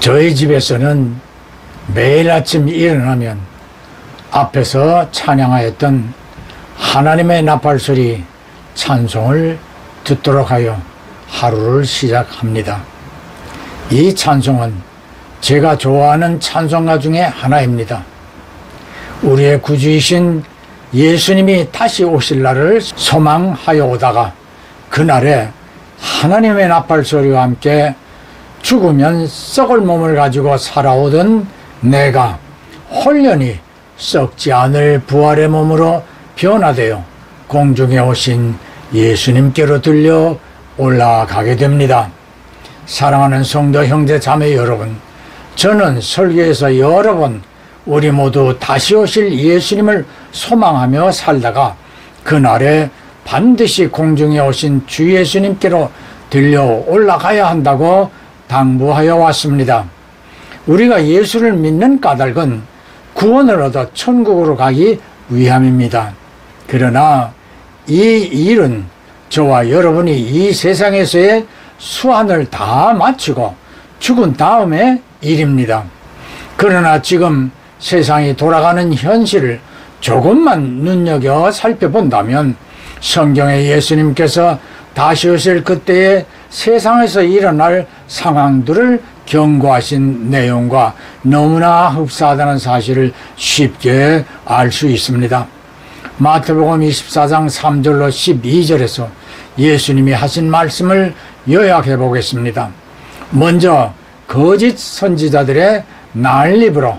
저희 집에서는 매일 아침 일어나면 앞에서 찬양하였던 하나님의 나팔소리 찬송을 듣도록 하여 하루를 시작합니다. 이 찬송은 제가 좋아하는 찬송가 중에 하나입니다. 우리의 구주이신 예수님이 다시 오실 날을 소망하여 오다가 그날에 하나님의 나팔소리와 함께 죽으면 썩을 몸을 가지고 살아오던 내가 홀연히 썩지 않을 부활의 몸으로 변화되어 공중에 오신 예수님께로 들려 올라가게 됩니다. 사랑하는 성도 형제 자매 여러분, 저는 설교에서 여러 번 우리 모두 다시 오실 예수님을 소망하며 살다가 그날에 반드시 공중에 오신 주 예수님께로 들려 올라가야 한다고 당부하여 왔습니다. 우리가 예수를 믿는 까닭은 구원을 얻어 천국으로 가기 위함입니다. 그러나 이 일은 저와 여러분이 이 세상에서의 수완을 다 마치고 죽은 다음의 일입니다. 그러나 지금 세상이 돌아가는 현실을 조금만 눈여겨 살펴본다면 성경에 예수님께서 다시 오실 그때의 세상에서 일어날 상황들을 경고하신 내용과 너무나 흡사하다는 사실을 쉽게 알 수 있습니다. 마태복음 24장 3절로 12절에서 예수님이 하신 말씀을 요약해 보겠습니다. 먼저 거짓 선지자들의 난립으로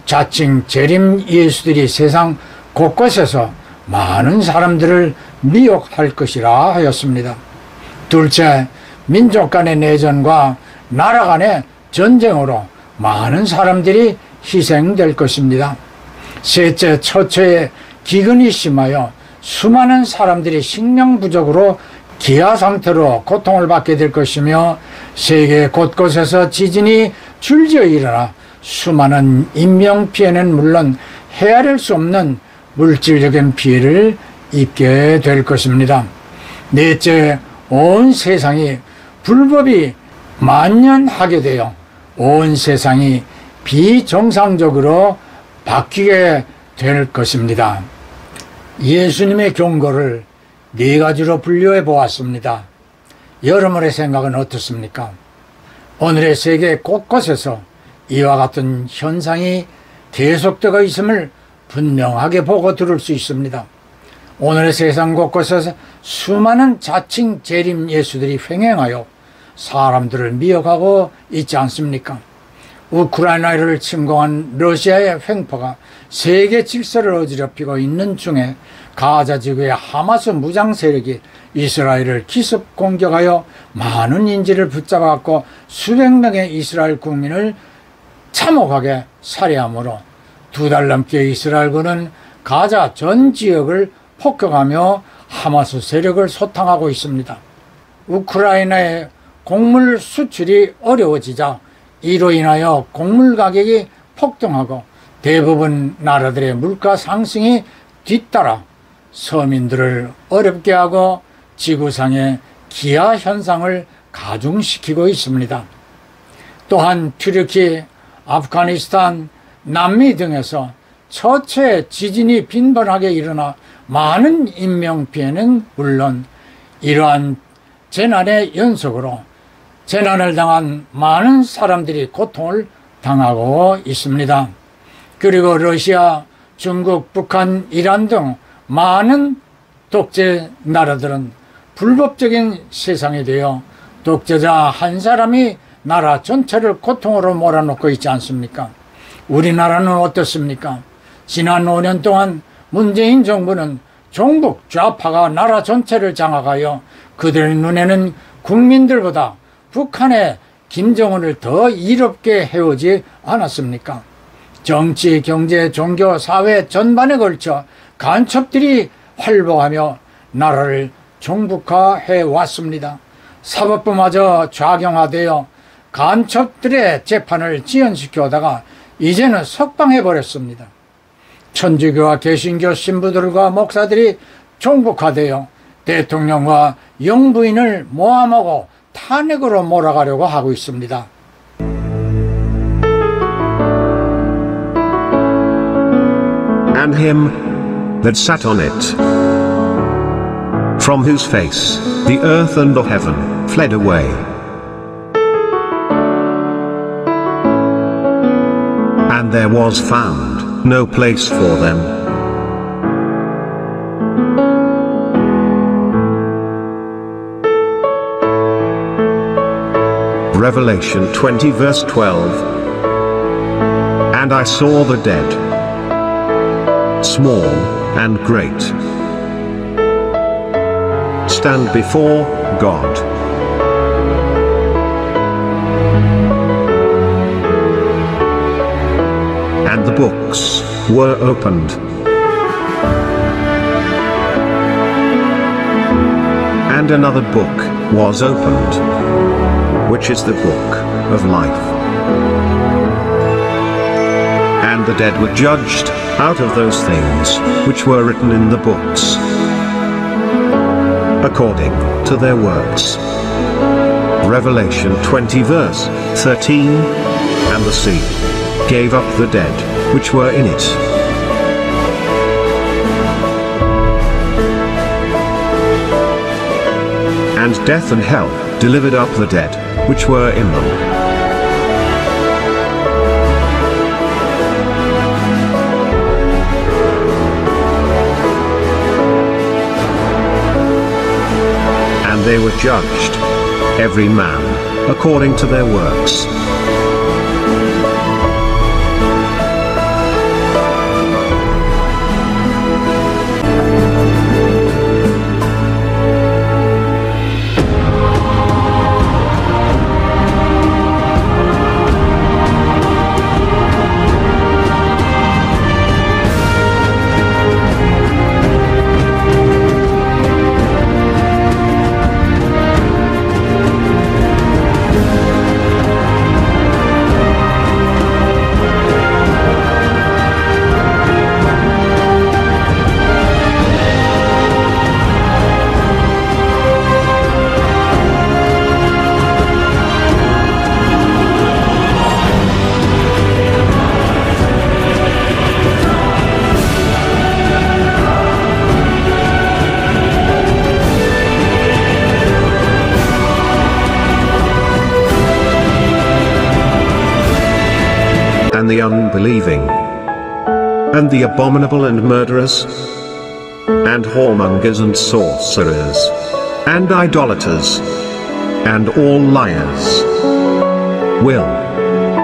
자칭 재림 예수들이 세상 곳곳에서 많은 사람들을 미혹할 것이라 하였습니다. 둘째, 민족 간의 내전과 나라 간의 전쟁으로 많은 사람들이 희생될 것입니다. 셋째, 처처에 기근이 심하여 수많은 사람들이 식량 부족으로 기아 상태로 고통을 받게 될 것이며 세계 곳곳에서 지진이 줄지어 일어나 수많은 인명피해는 물론 헤아릴 수 없는 물질적인 피해를 입게 될 것입니다. 넷째, 온 세상이 불법이 만연하게 되어 온 세상이 비정상적으로 바뀌게 될 것입니다. 예수님의 경고를 네 가지로 분류해 보았습니다. 여러분의 생각은 어떻습니까? 오늘의 세계 곳곳에서 이와 같은 현상이 계속되고 있음을 분명하게 보고 들을 수 있습니다. 오늘의 세상 곳곳에서 수많은 자칭 재림 예수들이 횡행하여 사람들을 미혹하고 있지 않습니까? 우크라이나를 침공한 러시아의 횡포가 세계 질서를 어지럽히고 있는 중에 가자 지구의 하마스 무장 세력이 이스라엘을 기습 공격하여 많은 인질을 붙잡아갖고 수백 명의 이스라엘 국민을 참혹하게 살해하므로 2달 넘게 이스라엘군은 가자 전 지역을 폭격하며 하마스 세력을 소탕하고 있습니다. 우크라이나의 곡물 수출이 어려워지자 이로 인하여 곡물 가격이 폭등하고 대부분 나라들의 물가 상승이 뒤따라 서민들을 어렵게 하고 지구상의 기아 현상을 가중시키고 있습니다. 또한 튀르키, 아프가니스탄, 남미 등에서 처처에 지진이 빈번하게 일어나 많은 인명피해는 물론 이러한 재난의 연속으로 재난을 당한 많은 사람들이 고통을 당하고 있습니다. 그리고 러시아, 중국, 북한, 이란 등 많은 독재 나라들은 불법적인 세상이 되어 독재자 한 사람이 나라 전체를 고통으로 몰아넣고 있지 않습니까? 우리나라는 어떻습니까? 지난 5년 동안 문재인 정부는 종북 좌파가 나라 전체를 장악하여 그들의 눈에는 국민들보다 북한의 김정은을 더 이롭게 해오지 않았습니까? 정치, 경제, 종교, 사회 전반에 걸쳐 간첩들이 활보하며 나라를 종북화해 왔습니다. 사법부마저 좌경화되어 간첩들의 재판을 지연시켜 오다가 이제는 석방해버렸습니다. 천주교와 개신교 신부들과 목사들이 종북화되어 대통령과 영부인을 모함하고 탄핵으로 몰아가려고 하고 있습니다. and him that sat on it, from whose face the earth and the heaven fled away, and there was found no place for them. Revelation 20 verse 12. And I saw the dead, small and great, stand before God. And the books were opened. And another book was opened, which is the book of life. And the dead were judged out of those things which were written in the books, according to their works. Revelation 20 verse 13. And the sea gave up the dead which were in it, and death and hell delivered up the dead which were in them. And they were judged, every man according to their works. And the unbelieving, and the abominable and murderers, and whoremongers and sorcerers, and idolaters, and all liars, will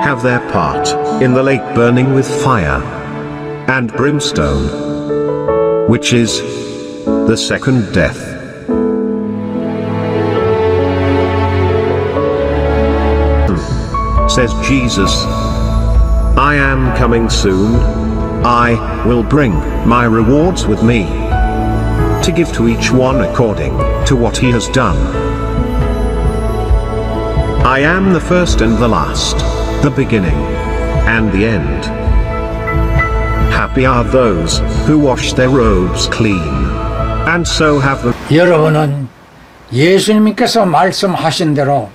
have their part in the lake burning with fire and brimstone, which is the second death. Says Jesus, I am coming soon. I will bring my rewards with me, to give to each one according to what he has done. I am the first and the last, the beginning and the end. Happy are those who wash their robes clean, and so have the... 여러분은 예수님께서 말씀하신 대로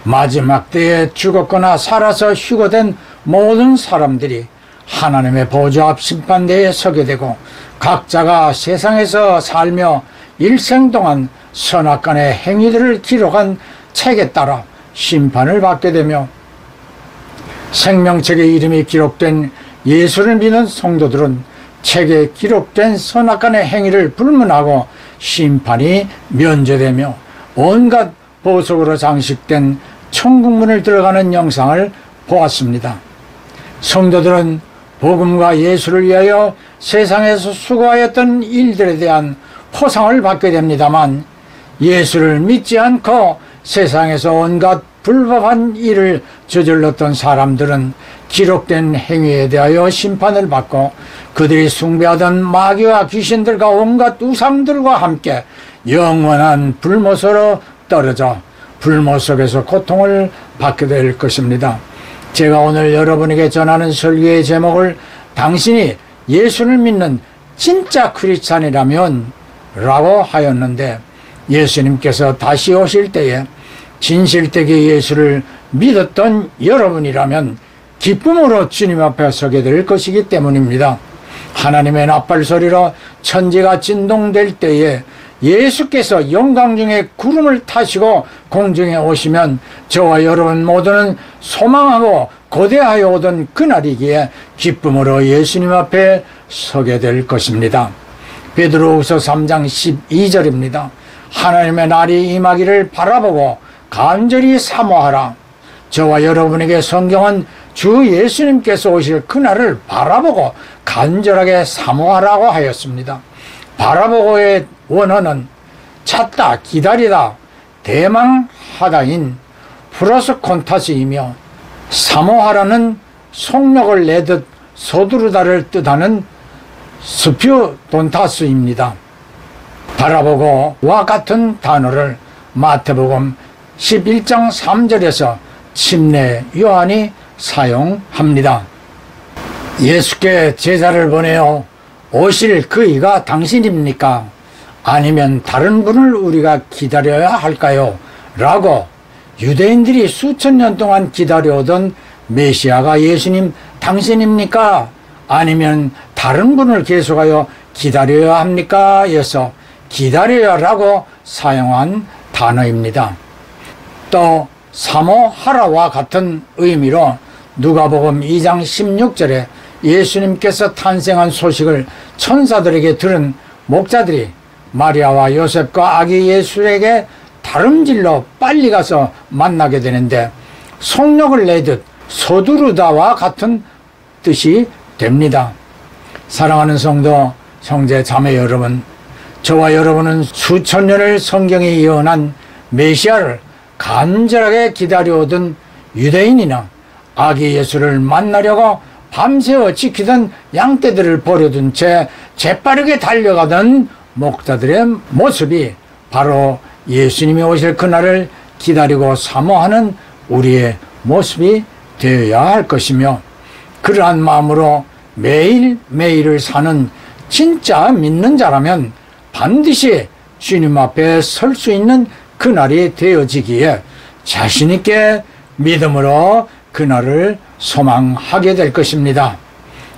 마지막 때에 죽었거나 살아서 휴거된 모든 사람들이 하나님의 보좌 앞 심판대에 서게 되고, 각자가 세상에서 살며 일생 동안 선악간의 행위들을 기록한 책에 따라 심판을 받게 되며, 생명책에 이름이 기록된 예수를 믿는 성도들은 책에 기록된 선악간의 행위를 불문하고 심판이 면제되며 온갖 보석으로 장식된 천국문을 들어가는 영상을 보았습니다. 성도들은 복음과 예수를 위하여 세상에서 수고하였던 일들에 대한 포상을 받게 됩니다만, 예수를 믿지 않고 세상에서 온갖 불법한 일을 저질렀던 사람들은 기록된 행위에 대하여 심판을 받고, 그들이 숭배하던 마귀와 귀신들과 온갖 우상들과 함께 영원한 불못으로 떨어져 불못 속에서 고통을 받게 될 것입니다. 제가 오늘 여러분에게 전하는 설교의 제목을 당신이 예수를 믿는 진짜 크리스찬이라면 라고 하였는데, 예수님께서 다시 오실 때에 진실되게 예수를 믿었던 여러분이라면 기쁨으로 주님 앞에 서게 될 것이기 때문입니다. 하나님의 나팔 소리로 천지가 진동될 때에 예수께서 영광 중에 구름을 타시고 공중에 오시면 저와 여러분 모두는 소망하고 고대하여 오던 그날이기에 기쁨으로 예수님 앞에 서게 될 것입니다. 베드로후서 3장 12절입니다. 하나님의 날이 임하기를 바라보고 간절히 사모하라. 저와 여러분에게 성경은 주 예수님께서 오실 그날을 바라보고 간절하게 사모하라고 하였습니다. 바라보고의 원어는 찾다, 기다리다, 대망하다인 플러스 콘타스이며 사모하라는 속력을 내듯 서두르다를 뜻하는 스퓨돈타스입니다. 바라보고와 같은 단어를 마태복음 11장 3절에서 침례 요한이 사용합니다. 예수께 제자를 보내어 오실 그 이가 당신입니까? 아니면 다른 분을 우리가 기다려야 할까요? 라고 유대인들이 수천 년 동안 기다려오던 메시아가 예수님 당신입니까? 아니면 다른 분을 계속하여 기다려야 합니까? 에서 기다려야라고 사용한 단어입니다. 또 사모하라와 같은 의미로 누가복음 2장 16절에 예수님께서 탄생한 소식을 천사들에게 들은 목자들이 마리아와 요셉과 아기 예수에게 다름질로 빨리 가서 만나게 되는데 속력을 내듯 서두르다와 같은 뜻이 됩니다. 사랑하는 성도, 형제, 자매 여러분, 저와 여러분은 수천 년을 성경에 예언한 메시아를 간절하게 기다려오던 유대인이나 아기 예수를 만나려고 밤새워 지키던 양떼들을 버려둔 채 재빠르게 달려가던 목자들의 모습이 바로 예수님이 오실 그날을 기다리고 사모하는 우리의 모습이 되어야 할 것이며, 그러한 마음으로 매일매일을 사는 진짜 믿는 자라면 반드시 주님 앞에 설 수 있는 그날이 되어지기에 자신있게 믿음으로 그날을 소망하게 될 것입니다.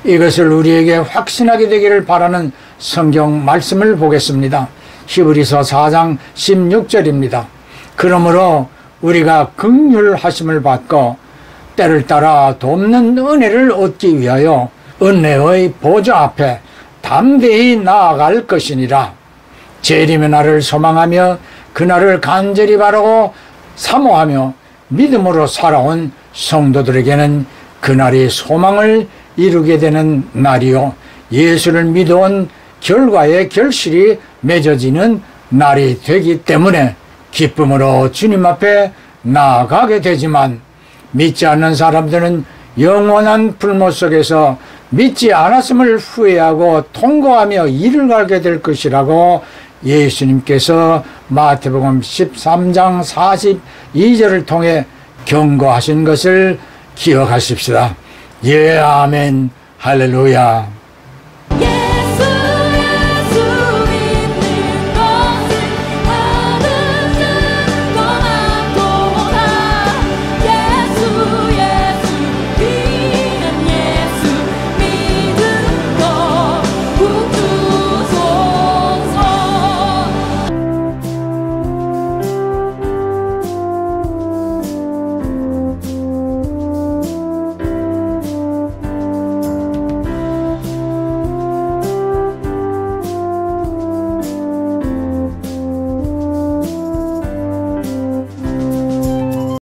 이것을 우리에게 확신하게 되기를 바라는 성경 말씀을 보겠습니다. 히브리서 4장 16절입니다. 그러므로 우리가 긍휼하심을 받고 때를 따라 돕는 은혜를 얻기 위하여 은혜의 보좌 앞에 담대히 나아갈 것이니라. 재림의 날을 소망하며 그날을 간절히 바라고 사모하며 믿음으로 살아온 성도들에게는 그날이 소망을 이루게 되는 날이요, 예수를 믿어온 결과의 결실이 맺어지는 날이 되기 때문에 기쁨으로 주님 앞에 나아가게 되지만, 믿지 않는 사람들은 영원한 불못 속에서 믿지 않았음을 후회하고 통고하며 이를 갈게 될 것이라고 예수님께서 마태복음 13장 42절을 통해 경고하신 것을 기억하십시다. 예, 아멘, 할렐루야.